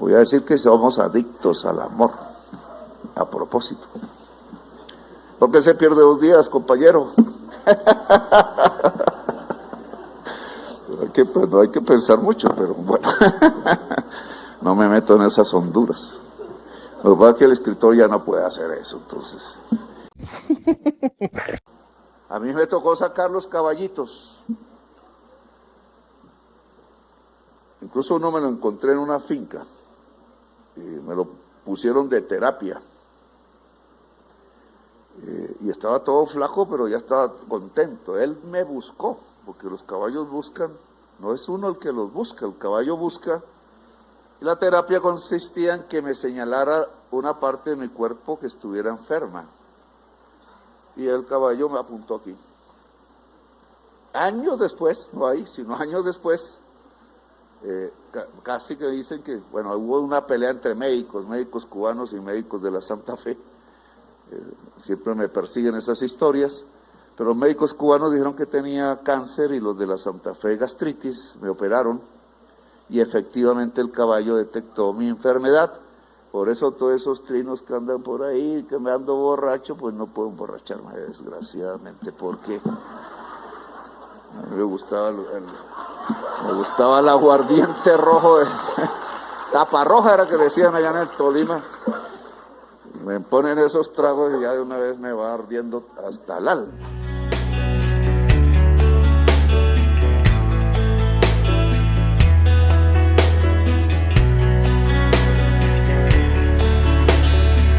Voy a decir que somos adictos al amor, a propósito. ¿Por qué se pierde 2 días, compañero? No hay que pensar mucho, pero bueno, no me meto en esas honduras. Lo que pasa es que el escritor ya no puede hacer eso, entonces. A mí me tocó sacar los caballitos. Incluso uno me lo encontré en una finca y me lo pusieron de terapia. Y estaba todo flaco, pero ya estaba contento. Él me buscó, porque los caballos buscan, no es uno el que los busca, el caballo busca. Y la terapia consistía en que me señalara una parte de mi cuerpo que estuviera enferma. Y el caballo me apuntó aquí. Años después, no ahí, sino años después, casi que dicen que, bueno, hubo una pelea entre médicos cubanos y médicos de la Santa Fe. Siempre me persiguen esas historias, pero los médicos cubanos dijeron que tenía cáncer y los de la Santa Fe gastritis, me operaron y efectivamente el caballo detectó mi enfermedad. Por eso todos esos trinos que andan por ahí, que me ando borracho, pues no puedo emborracharme, desgraciadamente, porque a mí me gustaba el aguardiente rojo, tapa roja era que decían allá en el Tolima. Me ponen esos tragos y ya de una vez me va ardiendo hasta el alma.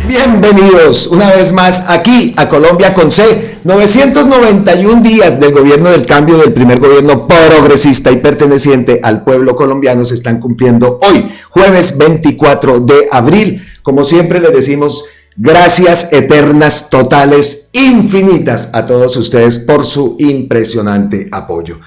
Bienvenidos una vez más aquí a Colombia con C. 991 días del gobierno del cambio, del primer gobierno progresista y perteneciente al pueblo colombiano se están cumpliendo hoy, jueves 24 de abril. Como siempre les decimos, gracias eternas, totales, infinitas a todos ustedes por su impresionante apoyo.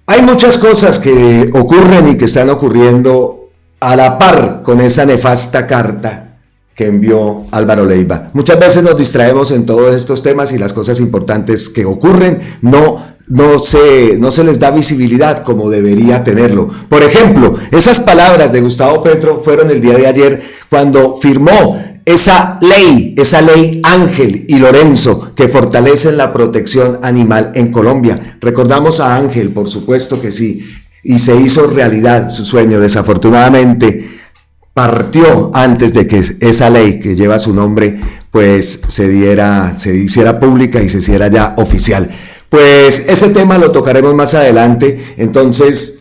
Hay muchas cosas que ocurren y que están ocurriendo a la par con esa nefasta carta que envió Álvaro Leiva. Muchas veces nos distraemos en todos estos temas y las cosas importantes que ocurren no se les da visibilidad como debería tenerlo. Por ejemplo, esas palabras de Gustavo Petro fueron el día de ayer cuando firmó esa ley Ángel y Lorenzo que fortalecen la protección animal en Colombia. Recordamos a Ángel, por supuesto que sí, y se hizo realidad su sueño. Desafortunadamente partió antes de que esa ley que lleva su nombre pues se hiciera pública y se hiciera ya oficial. Pues ese tema lo tocaremos más adelante. Entonces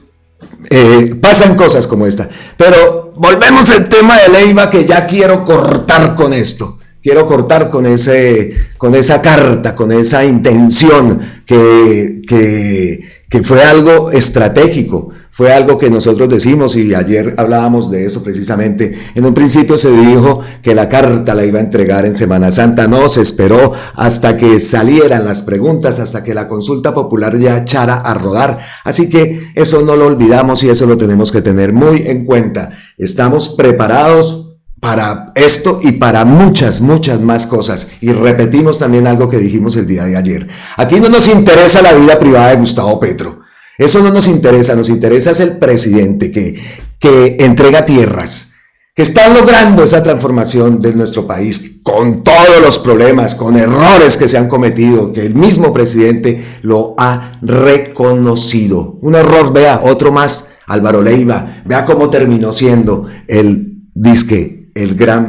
pasan cosas como esta, pero volvemos al tema de Leiva, que ya quiero cortar con esto. Quiero cortar con esa carta, con esa intención que fue algo estratégico. Fue algo que nosotros decimos y ayer hablábamos de eso precisamente. En un principio se dijo que la carta la iba a entregar en Semana Santa. No, se esperó hasta que salieran las preguntas, hasta que la consulta popular ya echara a rodar. Así que eso no lo olvidamos y eso lo tenemos que tener muy en cuenta. Estamos preparados para esto y para muchas más cosas. Y repetimos también algo que dijimos el día de ayer. Aquí no nos interesa la vida privada de Gustavo Petro. Eso no nos interesa es el presidente que entrega tierras, que está logrando esa transformación de nuestro país con todos los problemas, con errores que se han cometido, que el mismo presidente lo ha reconocido. Un error, vea, otro más, Álvaro Leiva, vea cómo terminó siendo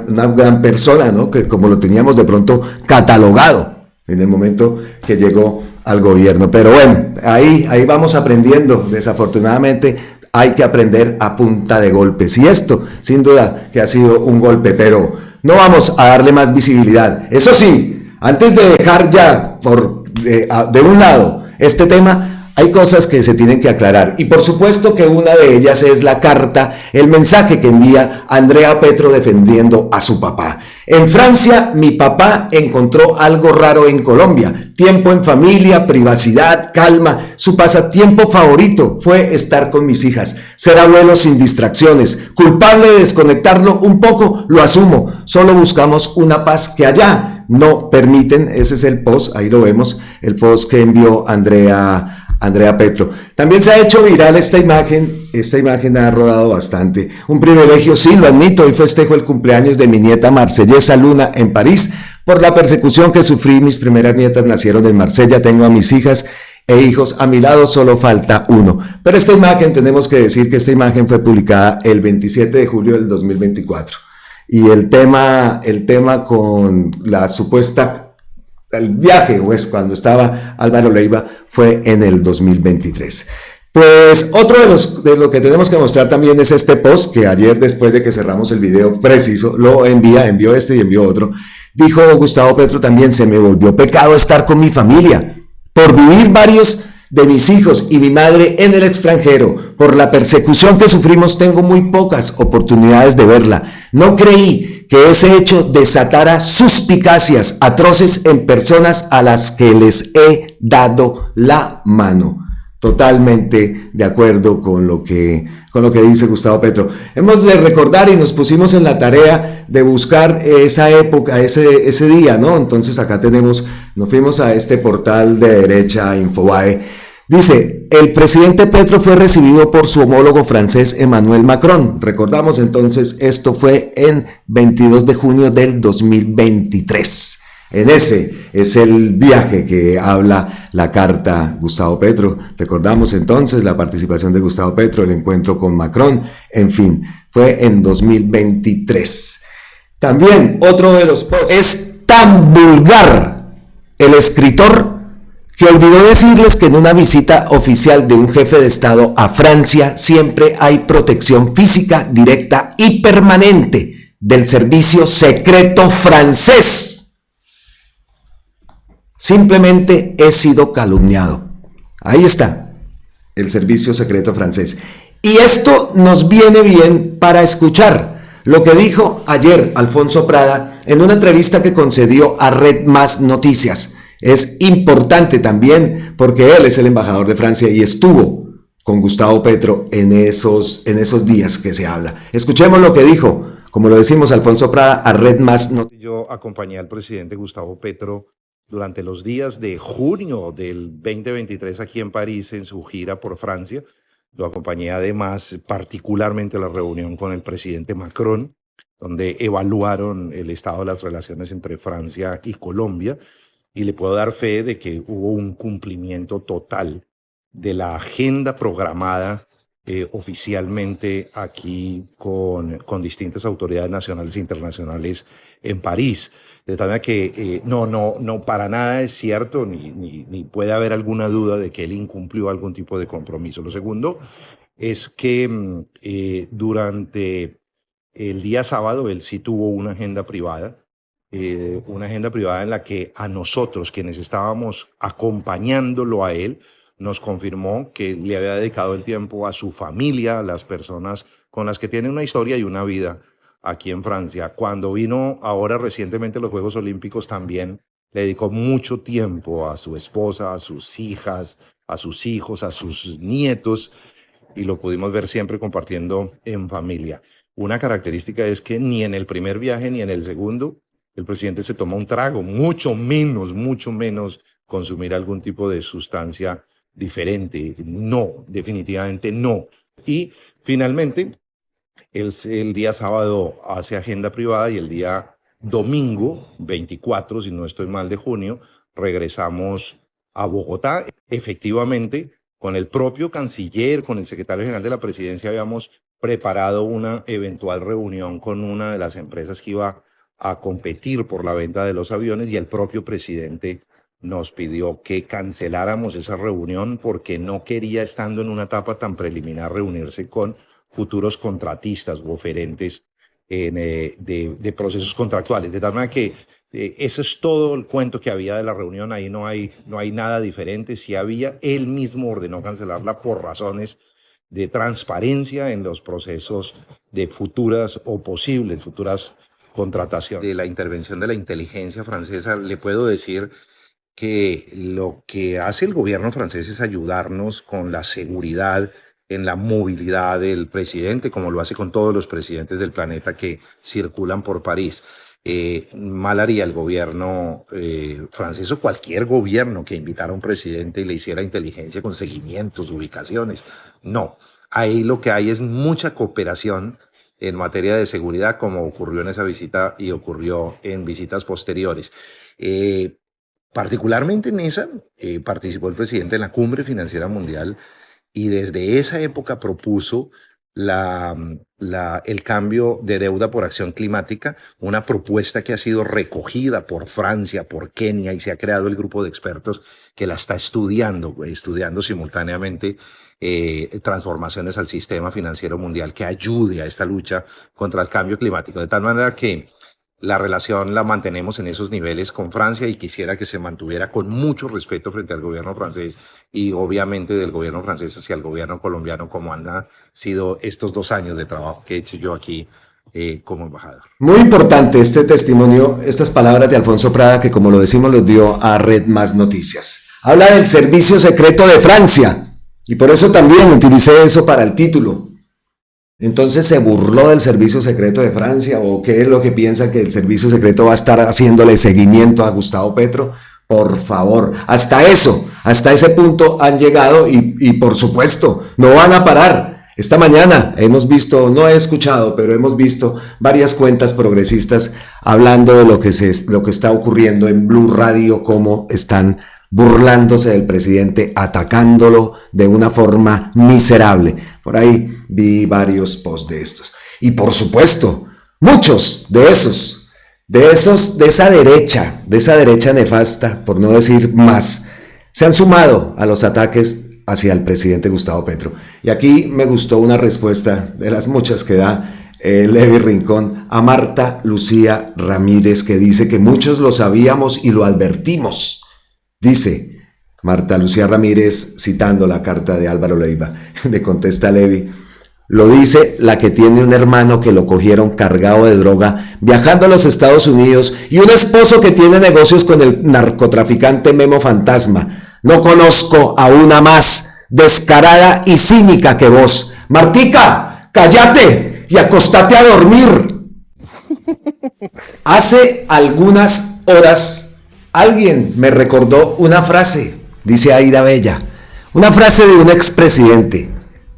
una gran persona, ¿no? Que como lo teníamos de pronto catalogado en el momento que llegó al gobierno. Pero bueno, ahí vamos aprendiendo. Desafortunadamente hay que aprender a punta de golpes, y esto sin duda que ha sido un golpe, pero no vamos a darle más visibilidad. Eso sí, antes de dejar ya de un lado este tema, hay cosas que se tienen que aclarar, y por supuesto que una de ellas es la carta, el mensaje que envía Andrea Petro defendiendo a su papá. En Francia, mi papá encontró algo raro en Colombia: tiempo en familia, privacidad, calma. Su pasatiempo favorito fue estar con mis hijas, ser abuelo sin distracciones. Culpable de desconectarlo un poco, lo asumo. Solo buscamos una paz que allá no permiten. Ese es el post, ahí lo vemos, el post que envió Andrea Andrea Petro. También se ha hecho viral esta imagen ha rodado bastante. Un privilegio, sí, lo admito, hoy festejo el cumpleaños de mi nieta Marsellesa Luna en París. Por la persecución que sufrí, mis primeras nietas nacieron en Marsella, tengo a mis hijas e hijos a mi lado, solo falta uno. Pero esta imagen, tenemos que decir que esta imagen fue publicada el 27 de julio del 2024. Y el tema con la supuesta, el viaje, pues cuando estaba Álvaro Leiva, fue en el 2023. Pues otro de lo que tenemos que mostrar también es este post que ayer, después de que cerramos el video preciso, lo envió este y envió otro. Dijo Gustavo Petro también: se me volvió pecado estar con mi familia. Por vivir varios de mis hijos y mi madre en el extranjero, por la persecución que sufrimos, tengo muy pocas oportunidades de verla. No creí que ese hecho desatara suspicacias atroces en personas a las que les he dado la mano. Totalmente de acuerdo con lo que dice Gustavo Petro. Hemos de recordar y nos pusimos en la tarea de buscar esa época, ese día, ¿no? Entonces acá nos fuimos a este portal de derecha, Infobae. Dice: el presidente Petro fue recibido por su homólogo francés Emmanuel Macron. Recordamos entonces, esto fue en 22 de junio del 2023. En ese es el viaje que habla la carta Gustavo Petro. Recordamos entonces la participación de Gustavo Petro, el encuentro con Macron, en fin, fue en 2023. También otro de los posts: es tan vulgar el escritor que olvidó decirles que en una visita oficial de un jefe de Estado a Francia siempre hay protección física directa y permanente del servicio secreto francés. Simplemente he sido calumniado. Ahí está, el servicio secreto francés. Y esto nos viene bien para escuchar lo que dijo ayer Alfonso Prada en una entrevista que concedió a Red Más Noticias. Es importante también porque él es el embajador de Francia y estuvo con Gustavo Petro en esos días que se habla. Escuchemos lo que dijo, como lo decimos, Alfonso Prada a Red Más Noticias. Yo acompañé al presidente Gustavo Petro durante los días de junio del 2023 aquí en París en su gira por Francia. Lo acompañé además particularmente a la reunión con el presidente Macron, donde evaluaron el estado de las relaciones entre Francia y Colombia, y le puedo dar fe de que hubo un cumplimiento total de la agenda programada oficialmente aquí con distintas autoridades nacionales e internacionales en París. De tal manera que no para nada es cierto ni puede haber alguna duda de que él incumplió algún tipo de compromiso. Lo segundo es que durante el día sábado él sí tuvo una agenda privada en la que a nosotros, quienes estábamos acompañándolo a él, nos confirmó que le había dedicado el tiempo a su familia, a las personas con las que tiene una historia y una vida aquí en Francia. Cuando vino ahora recientemente a los Juegos Olímpicos también le dedicó mucho tiempo a su esposa, a sus hijas, a sus hijos, a sus nietos, y lo pudimos ver siempre compartiendo en familia. Una característica es que ni en el primer viaje ni en el segundo el presidente se tomó un trago, mucho menos consumir algún tipo de sustancia diferente. No, definitivamente no. Y finalmente, el día sábado hace agenda privada y el día domingo, 24, si no estoy mal, de junio, regresamos a Bogotá. Efectivamente, con el propio canciller, con el secretario general de la presidencia, habíamos preparado una eventual reunión con una de las empresas que iba a competir por la venta de los aviones, y el propio presidente nos pidió que canceláramos esa reunión porque no quería, estando en una etapa tan preliminar, reunirse con futuros contratistas o oferentes de procesos contractuales. De tal manera que eso es todo el cuento que había de la reunión. Ahí no hay nada diferente. Si había, él mismo ordenó cancelarla por razones de transparencia en los procesos de futuras o posibles futuras contrataciones. De la intervención de la inteligencia francesa, le puedo decir que lo que hace el gobierno francés es ayudarnos con la seguridad en la movilidad del presidente, como lo hace con todos los presidentes del planeta que circulan por París. Mal haría el gobierno francés o cualquier gobierno que invitara a un presidente y le hiciera inteligencia con seguimientos, ubicaciones. No, ahí lo que hay es mucha cooperación en materia de seguridad, como ocurrió en esa visita y ocurrió en visitas posteriores. Particularmente en esa, participó el presidente en la Cumbre Financiera Mundial y desde esa época propuso el cambio de deuda por acción climática, una propuesta que ha sido recogida por Francia, por Kenia, y se ha creado el grupo de expertos que la está estudiando simultáneamente transformaciones al sistema financiero mundial que ayude a esta lucha contra el cambio climático. De tal manera que la relación la mantenemos en esos niveles con Francia y quisiera que se mantuviera con mucho respeto frente al gobierno francés y obviamente del gobierno francés hacia el gobierno colombiano, como han sido estos 2 años de trabajo que he hecho yo aquí como embajador. Muy importante este testimonio, estas palabras de Alfonso Prada, que como lo decimos los dio a Red Más Noticias. Habla del servicio secreto de Francia y por eso también utilicé eso para el título. Entonces, ¿se burló del servicio secreto de Francia o qué es lo que piensa que el servicio secreto va a estar haciéndole seguimiento a Gustavo Petro? Por favor, hasta ese punto han llegado y por supuesto, no van a parar. Esta mañana hemos visto, no he escuchado, pero hemos visto varias cuentas progresistas hablando de lo que está ocurriendo en Blue Radio, cómo están burlándose del presidente, atacándolo de una forma miserable. Por ahí vi varios posts de estos. Y por supuesto, muchos de esa derecha nefasta, por no decir más, se han sumado a los ataques hacia el presidente Gustavo Petro. Y aquí me gustó una respuesta de las muchas que da Levi Rincón a Marta Lucía Ramírez, que dice que muchos lo sabíamos y lo advertimos. Dice Marta Lucía Ramírez, citando la carta de Álvaro Leiva, le contesta a Levi: lo dice la que tiene un hermano que lo cogieron cargado de droga viajando a los Estados Unidos y un esposo que tiene negocios con el narcotraficante Memo Fantasma. No conozco a una más descarada y cínica que vos. Martica, cállate y acostate a dormir. Hace algunas horas alguien me recordó una frase, dice Aida Bella, una frase de un expresidente: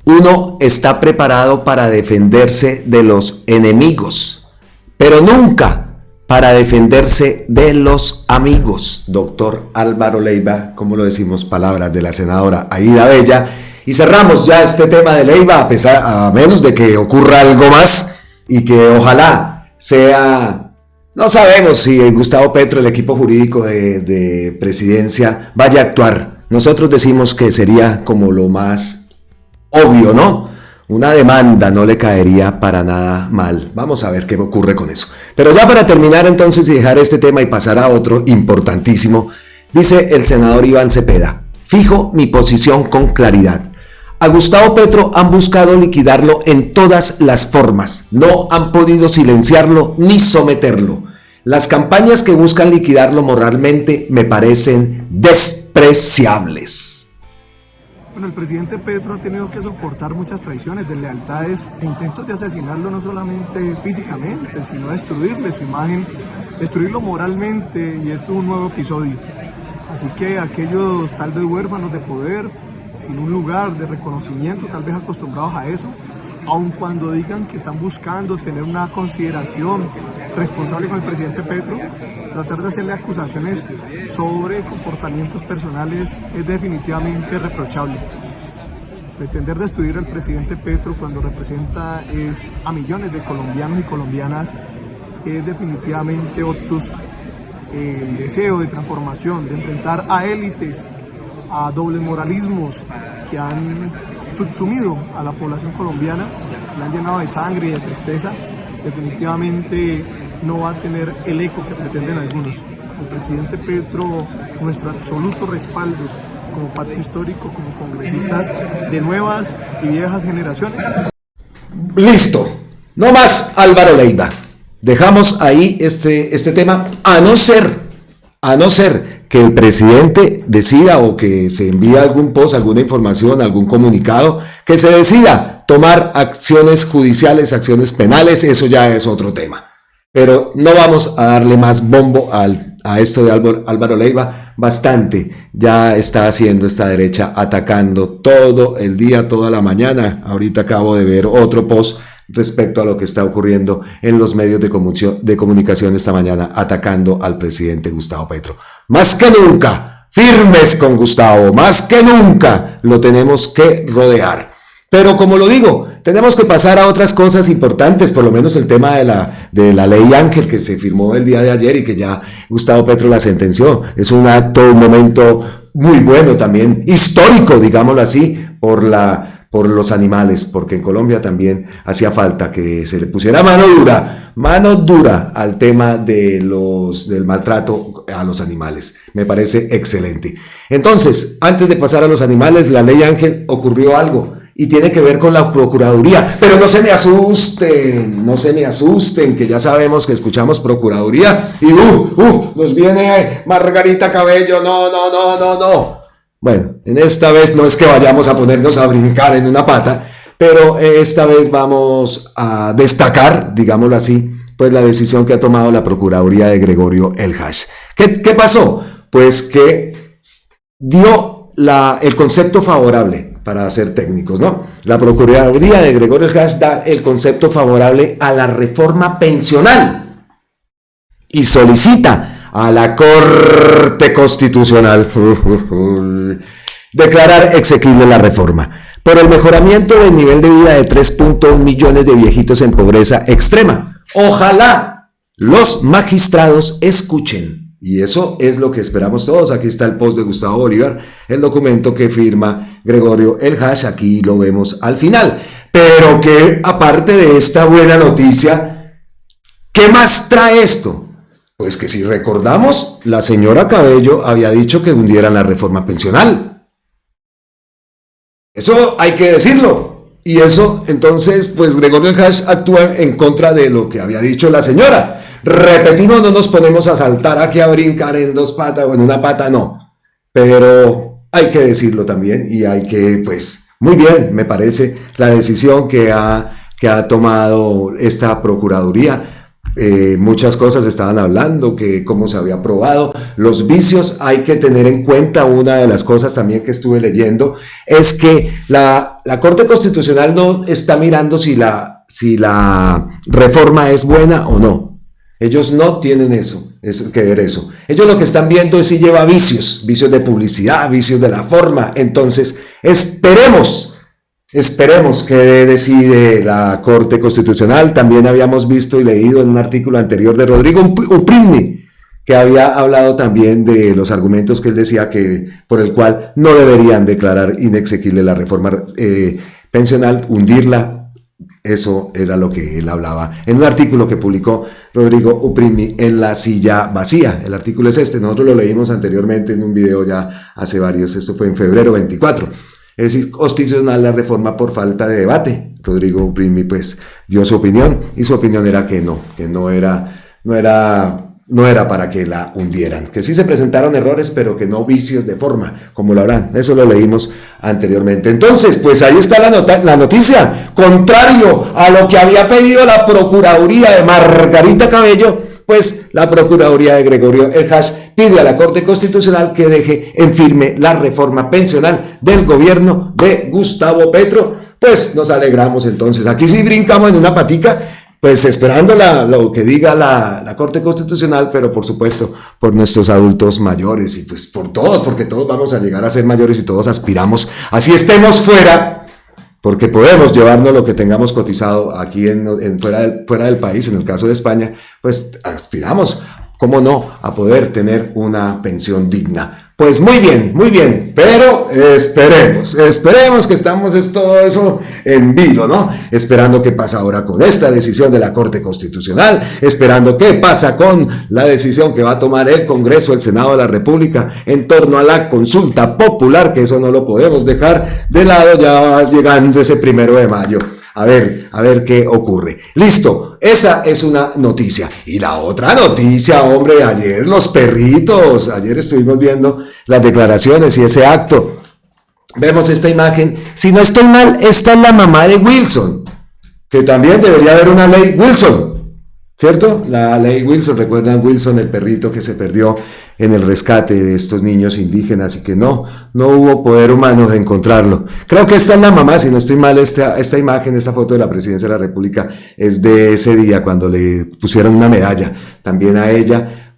uno está preparado para defenderse de los enemigos, pero nunca para defenderse de los amigos. Doctor Álvaro Leiva, como lo decimos, palabras de la senadora Aida Bella. Y cerramos ya este tema de Leiva, a menos de que ocurra algo más y que ojalá sea... No sabemos si Gustavo Petro, el equipo jurídico de presidencia, vaya a actuar. Nosotros decimos que sería como lo más obvio, ¿no? Una demanda no le caería para nada mal. Vamos a ver qué ocurre con eso. Pero ya para terminar entonces y dejar este tema y pasar a otro importantísimo, dice el senador Iván Cepeda: fijo mi posición con claridad. A Gustavo Petro han buscado liquidarlo en todas las formas. No han podido silenciarlo ni someterlo. Las campañas que buscan liquidarlo moralmente me parecen despreciables. Bueno, el presidente Petro ha tenido que soportar muchas traiciones, deslealtades e intentos de asesinarlo, no solamente físicamente, sino destruirle su imagen, destruirlo moralmente, y esto es un nuevo episodio. Así que aquellos tal vez huérfanos de poder, sin un lugar de reconocimiento, tal vez acostumbrados a eso, aun cuando digan que están buscando tener una consideración responsable con el presidente Petro, tratar de hacerle acusaciones sobre comportamientos personales es definitivamente reprochable. Pretender destruir al presidente Petro cuando representa a millones de colombianos y colombianas es definitivamente obtus. El deseo de transformación, de enfrentar a élites, a dobles moralismos que han subsumido a la población colombiana, que la han llenado de sangre y de tristeza, definitivamente no va a tener el eco que pretenden algunos. El presidente Petro, nuestro absoluto respaldo como pacto histórico, como congresistas de nuevas y viejas generaciones. Listo, no más Álvaro Leiva. Dejamos ahí este tema, a no ser que el presidente decida o que se envíe algún post, alguna información, algún comunicado, que se decida tomar acciones judiciales, acciones penales, eso ya es otro tema. Pero no vamos a darle más bombo a esto de Álvaro Leiva. Bastante ya está haciendo esta derecha, atacando todo el día, toda la mañana. Ahorita acabo de ver otro post respecto a lo que está ocurriendo en los medios de comunicación esta mañana, atacando al presidente Gustavo Petro. Más que nunca, firmes con Gustavo, más que nunca lo tenemos que rodear. Pero como lo digo, tenemos que pasar a otras cosas importantes, por lo menos el tema de la ley Ángel que se firmó el día de ayer y que ya Gustavo Petro la sentenció. Es un acto, un momento muy bueno también, histórico, digámoslo así, por los animales, porque en Colombia también hacía falta que se le pusiera mano dura al tema del maltrato a los animales. Me parece excelente. Entonces, antes de pasar a los animales, la ley Ángel, ocurrió algo. Y tiene que ver con la Procuraduría. Pero no se me asusten, que ya sabemos que escuchamos Procuraduría y nos viene Margarita Cabello, no. Bueno, en esta vez no es que vayamos a ponernos a brincar en una pata, pero esta vez vamos a destacar, digámoslo así, pues la decisión que ha tomado la Procuraduría de Gregorio El Hash. ¿Qué pasó? Pues que dio el concepto favorable, para ser técnicos, ¿no? La Procuraduría de Gregorio El Hash da el concepto favorable a la reforma pensional y solicita a la Corte Constitucional declarar exequible la reforma por el mejoramiento del nivel de vida de 3.1 millones de viejitos en pobreza extrema. Ojalá los magistrados escuchen. Y eso es lo que esperamos todos. Aquí está el post de Gustavo Bolívar, el documento que firma Gregorio El Hash, aquí lo vemos al final. Pero que aparte de esta buena noticia, ¿qué más trae esto? Pues que si recordamos, la señora Cabello había dicho que hundieran la reforma pensional. Eso hay que decirlo. Y eso, entonces, pues Gregorio El Hash actúa en contra de lo que había dicho la señora. Repetimos, no nos ponemos a saltar aquí a brincar en dos patas o en una pata, no. Pero hay que decirlo también y hay que, pues, muy bien, me parece, la decisión que ha tomado esta Procuraduría. Muchas cosas estaban hablando, que cómo se había aprobado. Los vicios, hay que tener en cuenta, una de las cosas también que estuve leyendo, es que la Corte Constitucional no está mirando si la reforma es buena o no. Ellos no tienen eso que ver eso. Ellos lo que están viendo es si lleva vicios de publicidad, vicios de la forma. Entonces, esperemos que decide la Corte Constitucional. También habíamos visto y leído en un artículo anterior de Rodrigo Uprigni, que había hablado también de los argumentos que él decía por el cual no deberían declarar inexequible la reforma pensional, hundirla. Eso era lo que él hablaba en un artículo que publicó Rodrigo Uprigni en La Silla Vacía. El artículo es este, nosotros lo leímos anteriormente en un video ya hace varios, esto fue en febrero 24. Es inconstitucional la reforma por falta de debate. Rodrigo Uprigni pues dio su opinión y su opinión era que no era para que la hundieran, que sí se presentaron errores, pero que no vicios de forma, como lo harán. Eso lo leímos anteriormente. Entonces, pues ahí está la noticia. Contrario a lo que había pedido la Procuraduría de Margarita Cabello, pues la Procuraduría de Gregorio El Hash pide a la Corte Constitucional que deje en firme la reforma pensional del gobierno de Gustavo Petro. Pues nos alegramos entonces. Aquí sí brincamos en una patica, pues esperando lo que diga la Corte Constitucional, pero por supuesto por nuestros adultos mayores y pues por todos, porque todos vamos a llegar a ser mayores y todos aspiramos, así estemos fuera, porque podemos llevarnos lo que tengamos cotizado aquí fuera del país, en el caso de España, pues aspiramos, cómo no, a poder tener una pensión digna. Pues muy bien, pero esperemos que estamos todo eso en vilo, ¿no? Esperando qué pasa ahora con esta decisión de la Corte Constitucional, esperando qué pasa con la decisión que va a tomar el Congreso, el Senado de la República en torno a la consulta popular, que eso no lo podemos dejar de lado, ya va llegando ese 1 de mayo. A ver qué ocurre. Listo, esa es una noticia. Y la otra noticia, hombre, ayer los perritos, ayer estuvimos viendo las declaraciones y ese acto. Vemos esta imagen. Si no estoy mal, esta es la mamá de Wilson, que también debería haber una ley Wilson. ¿Cierto? La ley Wilson, recuerdan Wilson, el perrito que se perdió en el rescate de estos niños indígenas y que no hubo poder humano de encontrarlo. Creo que esta es la mamá, si no estoy mal, esta imagen, esta foto de la presidencia de la República es de ese día cuando le pusieron una medalla también a ella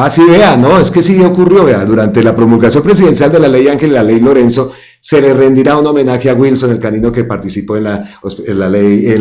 sí, vea, no, es que sí ocurrió, vea, durante la promulgación presidencial de la ley Ángel y la ley Lorenzo, se le rendirá un homenaje a Wilson, el canino que participó en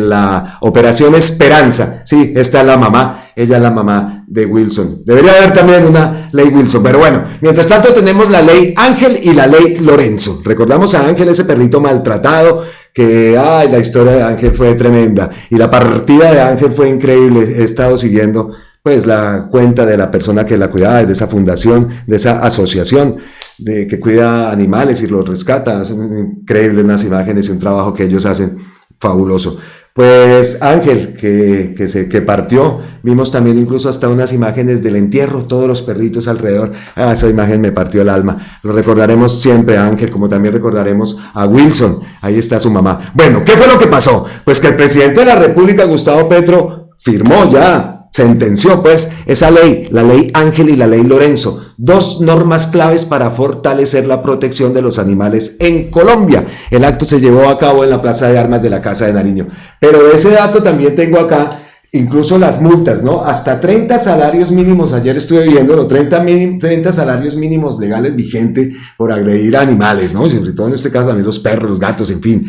la Operación Esperanza. Sí, esta es la mamá, ella es la mamá de Wilson. Debería haber también una ley Wilson, pero bueno, mientras tanto tenemos la ley Ángel y la ley Lorenzo. Recordamos a Ángel, ese perrito maltratado, que la historia de Ángel fue tremenda y la partida de Ángel fue increíble. He estado siguiendo pues la cuenta de la persona que la cuidaba, de esa fundación, de esa asociación que cuida animales y los rescata. Son increíbles unas imágenes y un trabajo que ellos hacen fabuloso. Pues Ángel, que partió, vimos también incluso hasta unas imágenes del entierro, todos los perritos alrededor. Esa imagen me partió el alma. Lo recordaremos siempre a Ángel, como también recordaremos a Wilson. Ahí está su mamá. Bueno, ¿qué fue lo que pasó? Pues que el presidente de la República, Gustavo Petro, firmó ya, sentenció pues esa ley, la ley Ángel y la ley Lorenzo, dos normas claves para fortalecer la protección de los animales en Colombia. El acto se llevó a cabo en la Plaza de Armas de la Casa de Nariño. Pero de ese dato también tengo acá incluso las multas, ¿no? Hasta 30 salarios mínimos, ayer estuve viéndolo, 30 salarios mínimos legales vigentes por agredir a animales, ¿no? Sobre todo en este caso también los perros, los gatos, en fin.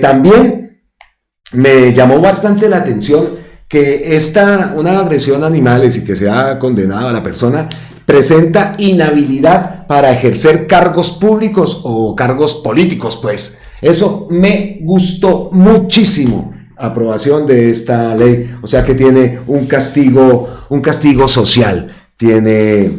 También me llamó bastante la atención que una agresión a animales y que sea condenado a la persona presenta inhabilidad para ejercer cargos públicos o cargos políticos, pues. Eso me gustó muchísimo. Aprobación de esta ley, o sea que tiene un castigo social, tiene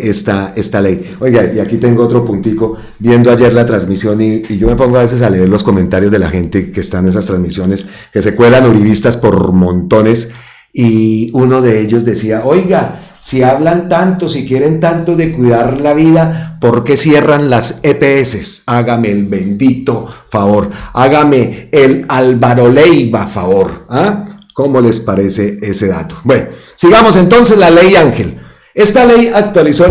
esta ley. Oiga, y aquí tengo otro puntico, viendo ayer la transmisión y yo me pongo a veces a leer los comentarios de la gente que está en esas transmisiones, que se cuelan uribistas por montones, y uno de ellos decía, oiga, si hablan tanto, si quieren tanto de cuidar la vida, ¿por qué cierran las EPS? Hágame el bendito favor, hágame el Álvaro Leiva favor. ¿Cómo les parece ese dato? Bueno, sigamos entonces la ley Ángel. Esta ley actualizó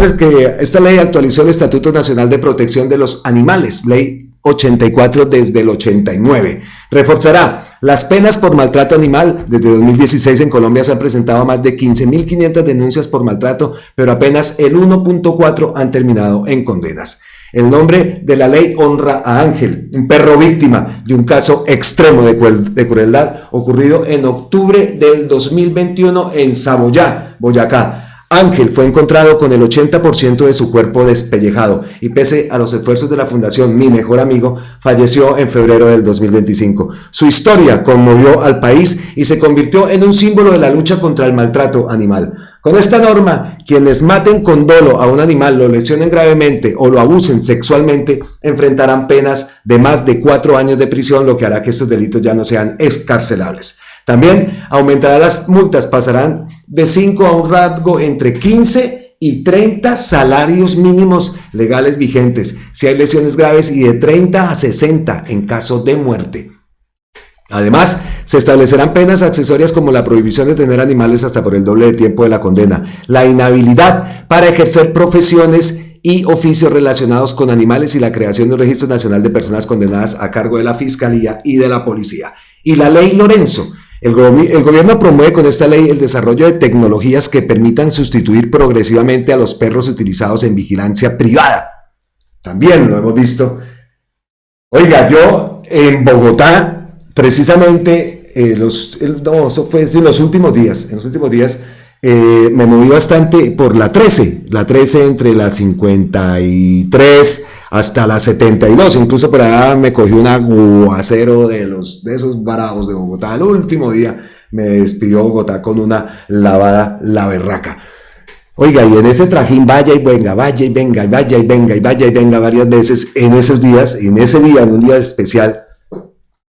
el Estatuto Nacional de Protección de los Animales, ley 84 desde el 89. Reforzará las penas por maltrato animal. Desde 2016 en Colombia se han presentado más de 15.500 denuncias por maltrato, pero apenas el 1.4 han terminado en condenas. El nombre de la ley honra a Ángel, un perro víctima de un caso extremo de crueldad ocurrido en octubre del 2021 en Saboyá, Boyacá. Ángel fue encontrado con el 80% de su cuerpo despellejado y pese a los esfuerzos de la Fundación Mi Mejor Amigo, falleció en febrero del 2025. Su historia conmovió al país y se convirtió en un símbolo de la lucha contra el maltrato animal. Con esta norma, quienes maten con dolo a un animal, lo lesionen gravemente o lo abusen sexualmente, enfrentarán penas de más de 4 años de prisión, lo que hará que estos delitos ya no sean excarcelables. También aumentará las multas, pasarán de 5 a un rango entre 15 y 30 salarios mínimos legales vigentes si hay lesiones graves y de 30 a 60 en caso de muerte. Además, se establecerán penas accesorias como la prohibición de tener animales hasta por el doble de tiempo de la condena, la inhabilidad para ejercer profesiones y oficios relacionados con animales y la creación de un registro nacional de personas condenadas a cargo de la Fiscalía y de la Policía. Y la ley Lorenzo. El gobierno promueve con esta ley el desarrollo de tecnologías que permitan sustituir progresivamente a los perros utilizados en vigilancia privada. También lo hemos visto. Oiga, yo en Bogotá, precisamente, eso fue en los últimos días, me moví bastante por la 13 entre la 53 hasta la 72, incluso por allá me cogió un aguacero de esos bravos de Bogotá. El último día me despidió Bogotá con una lavada la berraca. Oiga, y en ese trajín vaya y venga varias veces en esos días, en un día especial,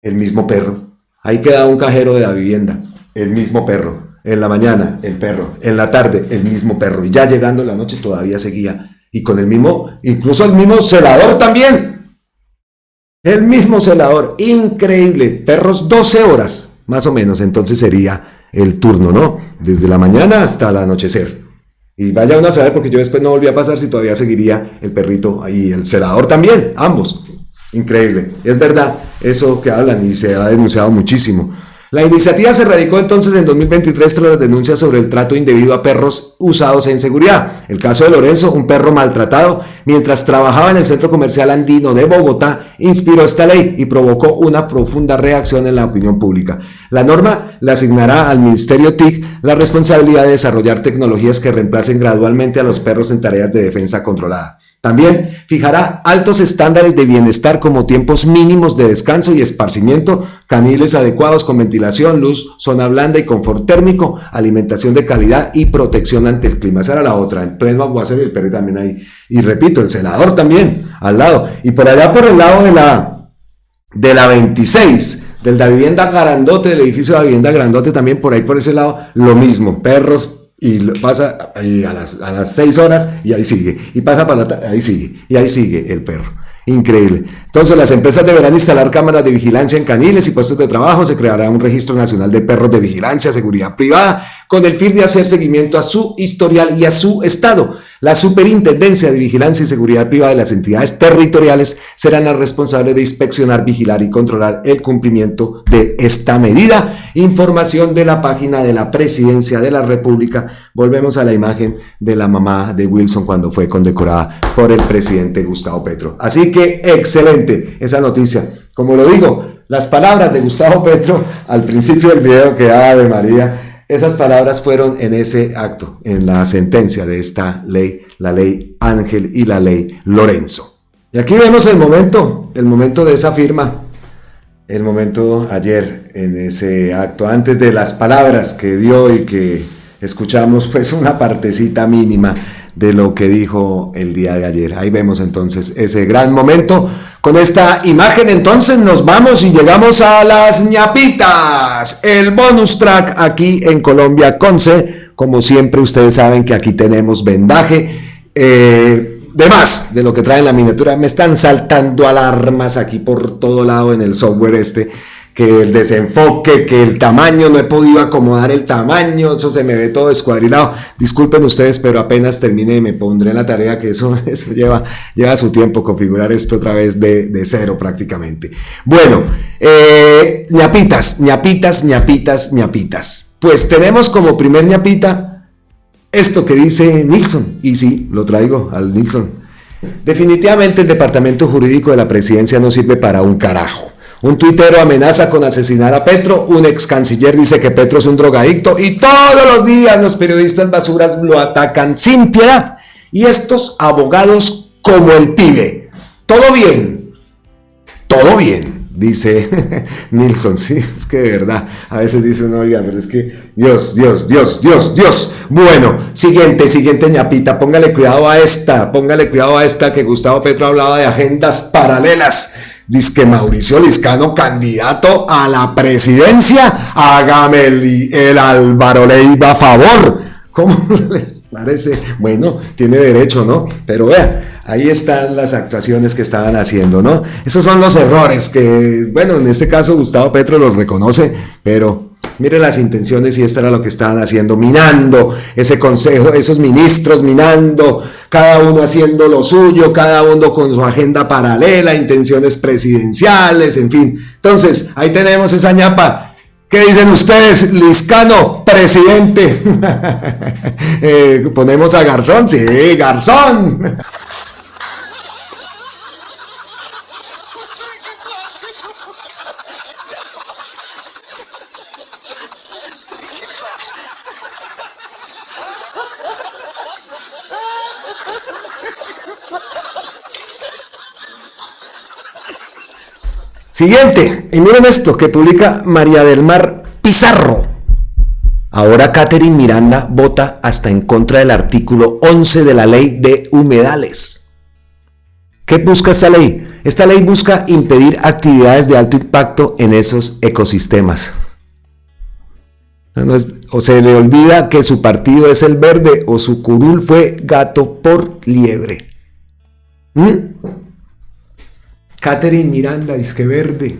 el mismo perro. Ahí quedaba un cajero de la vivienda, el mismo perro. En la mañana, el perro. En la tarde, el mismo perro. Y ya llegando la noche todavía seguía. Y con incluso el mismo celador también. El mismo celador. Increíble. Perros 12 horas. más o menos, entonces sería el turno, ¿no? Desde la mañana hasta el anochecer. Y vaya uno a saber, porque yo después no volví a pasar si todavía seguiría el perrito ahí, el celador también, ambos. Increíble. Es verdad eso que hablan y se ha denunciado muchísimo. La iniciativa se radicó entonces en 2023 tras las denuncias sobre el trato indebido a perros usados en seguridad. El caso de Lorenzo, un perro maltratado mientras trabajaba en el Centro Comercial Andino de Bogotá, inspiró esta ley y provocó una profunda reacción en la opinión pública. La norma le asignará al Ministerio TIC la responsabilidad de desarrollar tecnologías que reemplacen gradualmente a los perros en tareas de defensa controlada. También fijará altos estándares de bienestar como tiempos mínimos de descanso y esparcimiento, caniles adecuados con ventilación, luz, zona blanda y confort térmico, alimentación de calidad y protección ante el clima. Esa era la otra, en pleno aguacero y el perro también ahí. Y repito, el celador también al lado. Y por allá por el lado de la 26, de la vivienda Grandote, del edificio de la vivienda Grandote, también por ahí por ese lado, lo mismo, perros. Y pasa ahí a las 6 horas y ahí sigue, y pasa para ahí sigue, y ahí sigue el perro. Increíble. Entonces las empresas deberán instalar cámaras de vigilancia en caniles y puestos de trabajo. Se creará un registro nacional de perros de vigilancia, seguridad privada, con el fin de hacer seguimiento a su historial y a su estado. La Superintendencia de Vigilancia y Seguridad Privada de las entidades territoriales serán las responsables de inspeccionar, vigilar y controlar el cumplimiento de esta medida. Información de la página de la Presidencia de la República. Volvemos a la imagen de la mamá de Wilson cuando fue condecorada por el presidente Gustavo Petro. Así que excelente esa noticia. Como lo digo, las palabras de Gustavo Petro al principio del video, que Ave María, esas palabras fueron en ese acto, en la sentencia de esta ley, la ley Ángel y la ley Lorenzo. Y aquí vemos el momento de esa firma, el momento ayer en ese acto, antes de las palabras que dio y que escuchamos, pues una partecita mínima de lo que dijo el día de ayer. Ahí vemos entonces ese gran momento. Con esta imagen entonces nos vamos y llegamos a las ñapitas, el bonus track aquí en Colombia con C. Como siempre ustedes saben que aquí tenemos vendaje, de más de lo que trae en la miniatura. Me están saltando alarmas aquí por todo lado en el software que el desenfoque, que el tamaño, no he podido acomodar el tamaño, eso se me ve todo descuadrilado. Disculpen ustedes, pero apenas termine me pondré en la tarea, que eso lleva su tiempo configurar esto otra vez de cero prácticamente. Bueno, ñapitas. Pues tenemos como primer ñapita esto que dice Nilsson, y sí, lo traigo al Nilsson. Definitivamente el departamento jurídico de la presidencia no sirve para un carajo. Un tuitero amenaza con asesinar a Petro, un ex canciller dice que Petro es un drogadicto y todos los días los periodistas basuras lo atacan sin piedad. Y estos abogados como el pibe. Todo bien, dice Nilsson. Sí, es que de verdad, a veces dice uno, oiga, pero es que Dios. Bueno, siguiente ñapita, póngale cuidado a esta que Gustavo Petro hablaba de agendas paralelas. Dice que Mauricio Liscano, candidato a la presidencia, hágame el Álvaro Leiva a favor. ¿Cómo les parece? Bueno, tiene derecho, ¿no? Pero vea, ahí están las actuaciones que estaban haciendo, ¿no? Esos son los errores que, bueno, en este caso Gustavo Petro los reconoce, pero mire las intenciones y esto era lo que estaban haciendo, minando ese consejo, esos ministros minando, cada uno haciendo lo suyo, cada uno con su agenda paralela, intenciones presidenciales, en fin. Entonces, ahí tenemos esa ñapa. ¿Qué dicen ustedes? Liscano, presidente. Ponemos a Garzón, sí, Garzón. Siguiente, y miren esto que publica María del Mar Pizarro. Ahora Catherine Miranda vota hasta en contra del artículo 11 de la ley de humedales. ¿Qué busca esta ley? Esta ley busca impedir actividades de alto impacto en esos ecosistemas. O se le olvida que su partido es el verde o su curul fue gato por liebre. Catherine Miranda, disque verde.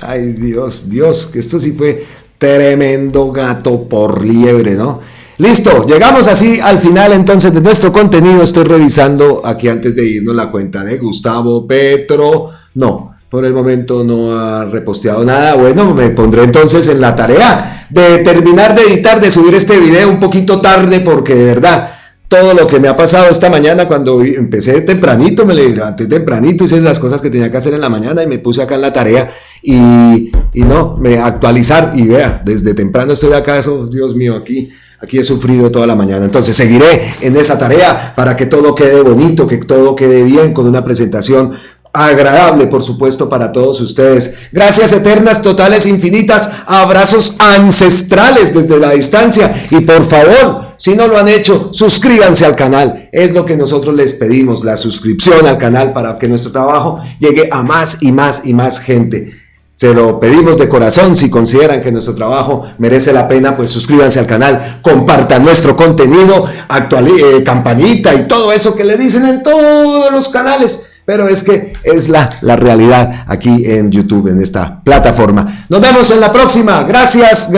Ay, Dios, que esto sí fue tremendo gato por liebre, ¿no? Listo, llegamos así al final entonces de nuestro contenido. Estoy revisando aquí antes de irnos la cuenta de Gustavo Petro. No, por el momento no ha reposteado nada. Bueno, me pondré entonces en la tarea de terminar de editar, de subir este video un poquito tarde, porque de verdad, todo lo que me ha pasado esta mañana cuando empecé tempranito, me levanté tempranito, hice las cosas que tenía que hacer en la mañana y me puse acá en la tarea y no, me actualizar y vea, desde temprano estoy acá, eso, Dios mío, aquí he sufrido toda la mañana. Entonces seguiré en esa tarea para que todo quede bonito, que todo quede bien, con una presentación agradable, por supuesto, para todos ustedes. Gracias eternas, totales, infinitas, abrazos ancestrales desde la distancia y por favor, si no lo han hecho, suscríbanse al canal. Es lo que nosotros les pedimos, la suscripción al canal para que nuestro trabajo llegue a más y más y más gente. Se lo pedimos de corazón. Si consideran que nuestro trabajo merece la pena, pues suscríbanse al canal, compartan nuestro contenido, campanita y todo eso que le dicen en todos los canales. Pero es que es la realidad aquí en YouTube, en esta plataforma. Nos vemos en la próxima. Gracias.